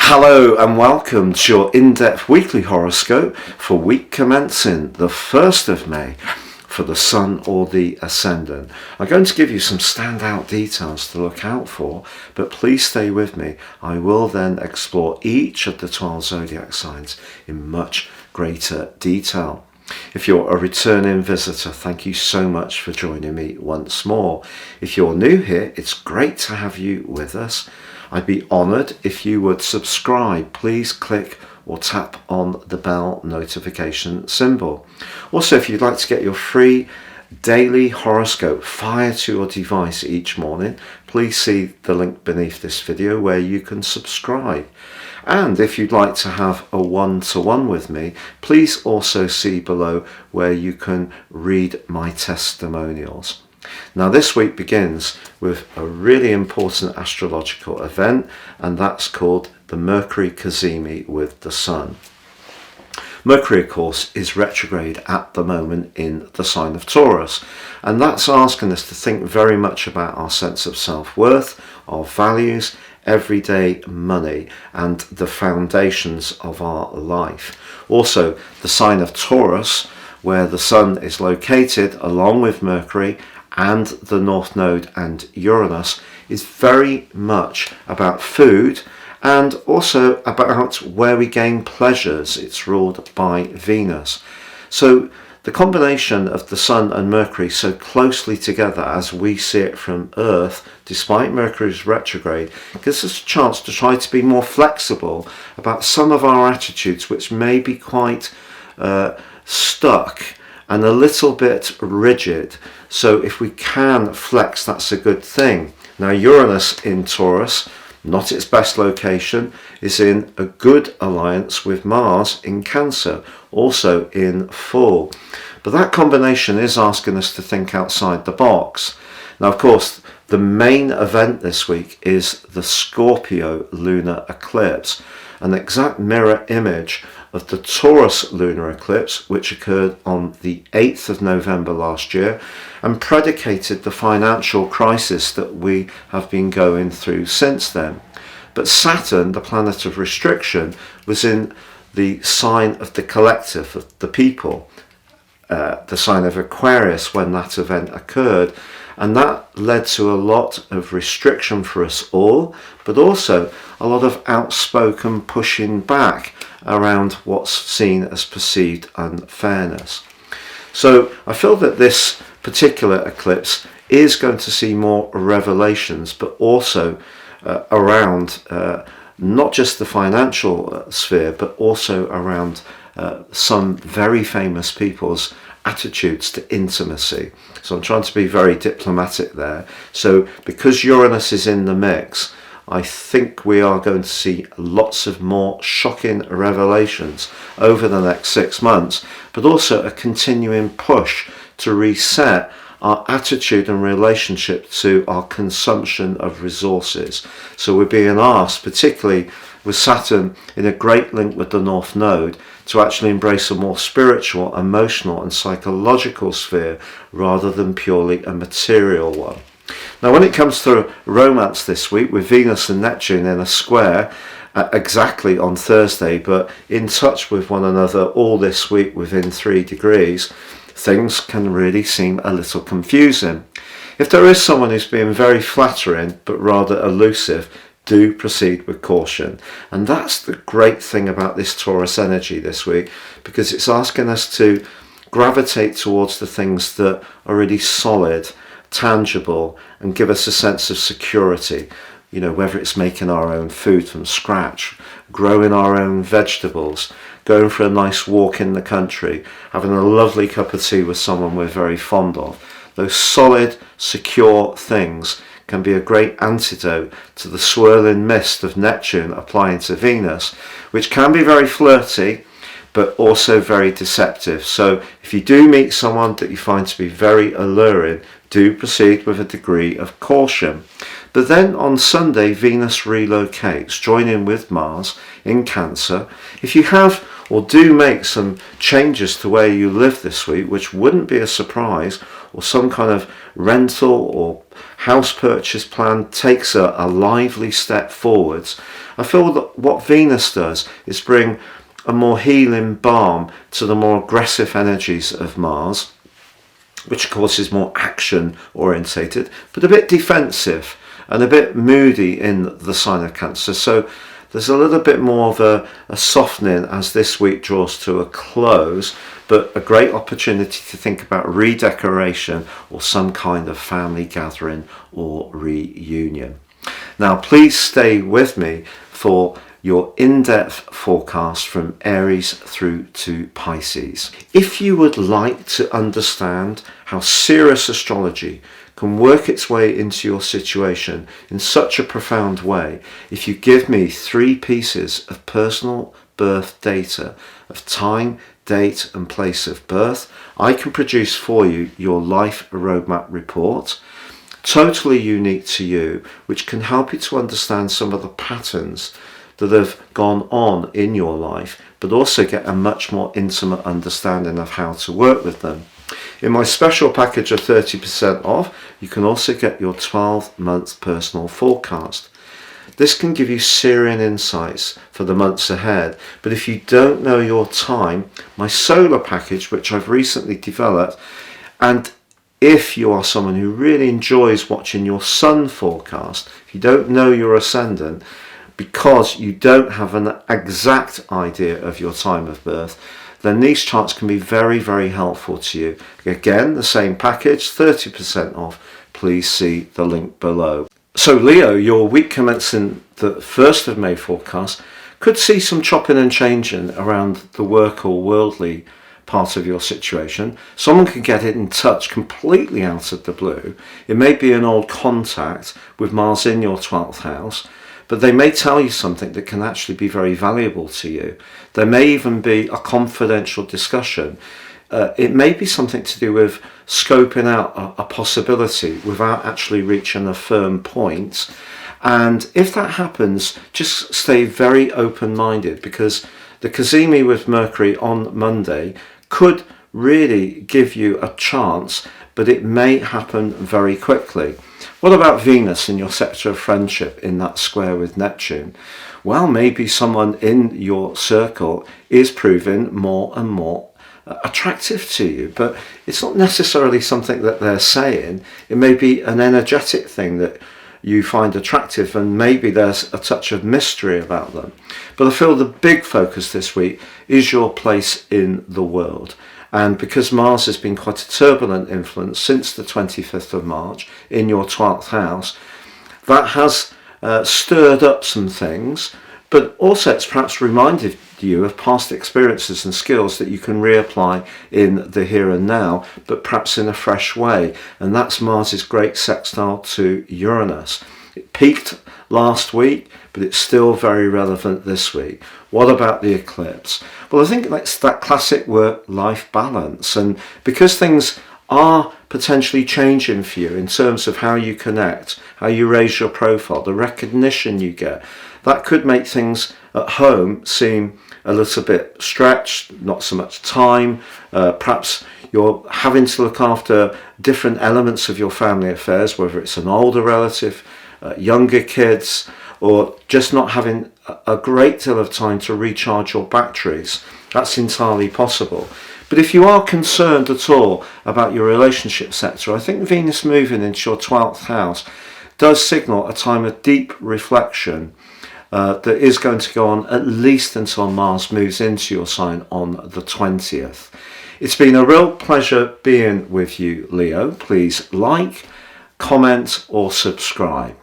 Hello and welcome to your in-depth weekly horoscope for week commencing the 1st of May for the Sun or the Ascendant. I'm going to give you some standout details to look out for, but please stay with me. I will then explore each of the 12 zodiac signs in much greater detail. If you're a returning visitor, thank you so much for joining me once more. If you're new here, it's great to have you with us. I'd be honoured if you would subscribe. Please click or tap on the bell notification symbol. Also, if you'd like to get your free daily horoscope fired to your device each morning, please see the link beneath this video where you can subscribe. And if you'd like to have a one-to-one with me, please also see below where you can read my testimonials. Now this week begins with a really important astrological event, and that's called the Mercury cazimi with the Sun. Mercury, of course, is retrograde at the moment in the sign of Taurus, and that's asking us to think very much about our sense of self-worth, our values, everyday money, and the foundations of our life. Also, the sign of Taurus, where the Sun is located along with Mercury and the North Node and Uranus, is very much about food and also about where we gain pleasures. It's ruled by Venus. So the combination of the Sun and Mercury so closely together as we see it from Earth, despite Mercury's retrograde, gives us a chance to try to be more flexible about some of our attitudes which may be quite stuck and a little bit rigid. So if we can flex, that's a good thing. Now Uranus in Taurus, not its best location, is in a good alliance with Mars in Cancer, also in full. But that combination is asking us to think outside the box. Now, of course, the main event this week is the Scorpio lunar eclipse, an exact mirror image of the Taurus lunar eclipse, which occurred on the 8th of November last year and predicated the financial crisis that we have been going through since then. But Saturn, the planet of restriction, was in the sign of the collective, of the people, the sign of Aquarius when that event occurred. And that led to a lot of restriction for us all, but also a lot of outspoken pushing back around what's seen as perceived unfairness. So I feel that this particular eclipse is going to see more revelations, but also around not just the financial sphere, but also around some very famous people's attitudes to intimacy. So I'm trying to be very diplomatic there. So because Uranus is in the mix, I think we are going to see lots of more shocking revelations over the next 6 months, but also a continuing push to reset our attitude and relationship to our consumption of resources. So we're being asked, particularly with Saturn in a great link with the North Node, to actually embrace a more spiritual, emotional and psychological sphere rather than purely a material one. Now when it comes to romance this week, with Venus and Neptune in a square exactly on Thursday, but in touch with one another all this week within 3 degrees, things can really seem a little confusing. If there is someone who's being very flattering but rather elusive, do proceed with caution. And that's the great thing about this Taurus energy this week, because it's asking us to gravitate towards the things that are really solid, tangible, and give us a sense of security. You know, whether it's making our own food from scratch, growing our own vegetables, going for a nice walk in the country, having a lovely cup of tea with someone we're very fond of. Those solid, secure things can be a great antidote to the swirling mist of Neptune applying to Venus, which can be very flirty, but also very deceptive. So if you do meet someone that you find to be very alluring, do proceed with a degree of caution. But then on Sunday, Venus relocates, joining with Mars in Cancer. If you have or do make some changes to where you live this week, which wouldn't be a surprise, or some kind of rental or house purchase plan takes a lively step forwards, I feel that what Venus does is bring a more healing balm to the more aggressive energies of Mars, which of course is more action orientated, but a bit defensive and a bit moody in the sign of Cancer. So there's a little bit more of a softening as this week draws to a close, but a great opportunity to think about redecoration or some kind of family gathering or reunion. Now, please stay with me for your in-depth forecast from Aries through to Pisces. If you would like to understand how Sirius astrology can work its way into your situation in such a profound way, if you give me 3 pieces of personal birth data of time, date and place of birth, I can produce for you your life roadmap report, totally unique to you, which can help you to understand some of the patterns that have gone on in your life, but also get a much more intimate understanding of how to work with them. In my special package of 30% off, you can also get your 12-month personal forecast. This can give you Syrian insights for the months ahead, but if you don't know your time, my solar package, which I've recently developed, and if you are someone who really enjoys watching your sun forecast, if you don't know your ascendant, because you don't have an exact idea of your time of birth, then these charts can be very, very helpful to you. Again, the same package, 30% off. Please see the link below. So Leo, your week commencing the 1st of May forecast could see some chopping and changing around the work or worldly part of your situation. Someone could get in touch completely out of the blue. It may be an old contact with Mars in your 12th house, but they may tell you something that can actually be very valuable to you. There may even be a confidential discussion. It may be something to do with scoping out a possibility without actually reaching a firm point. And if that happens, just stay very open-minded, because the Cazimi with Mercury on Monday could really give you a chance, but it may happen very quickly. What about Venus in your sector of friendship in that square with Neptune? Well, maybe someone in your circle is proving more and more attractive to you, but it's not necessarily something that they're saying. It may be an energetic thing that you find attractive, and maybe there's a touch of mystery about them. But I feel the big focus this week is your place in the world. And because Mars has been quite a turbulent influence since the 25th of March in your 12th house, that has stirred up some things, but also it's perhaps reminded you of past experiences and skills that you can reapply in the here and now, but perhaps in a fresh way. And that's Mars's great sextile to Uranus. It peaked last week, but it's still very relevant this week. What about the eclipse? Well, I think that's that classic work-life balance. And because things are potentially changing for you in terms of how you connect, how you raise your profile, the recognition you get, that could make things at home seem a little bit stretched, not so much time. Perhaps you're having to look after different elements of your family affairs, whether it's an older relative, younger kids, or just not having a great deal of time to recharge your batteries. That's entirely possible. But if you are concerned at all about your relationship sector, I think Venus moving into your 12th house does signal a time of deep reflection that is going to go on at least until Mars moves into your sign on the 20th. It's been a real pleasure being with you, Leo. Please like, comment or subscribe.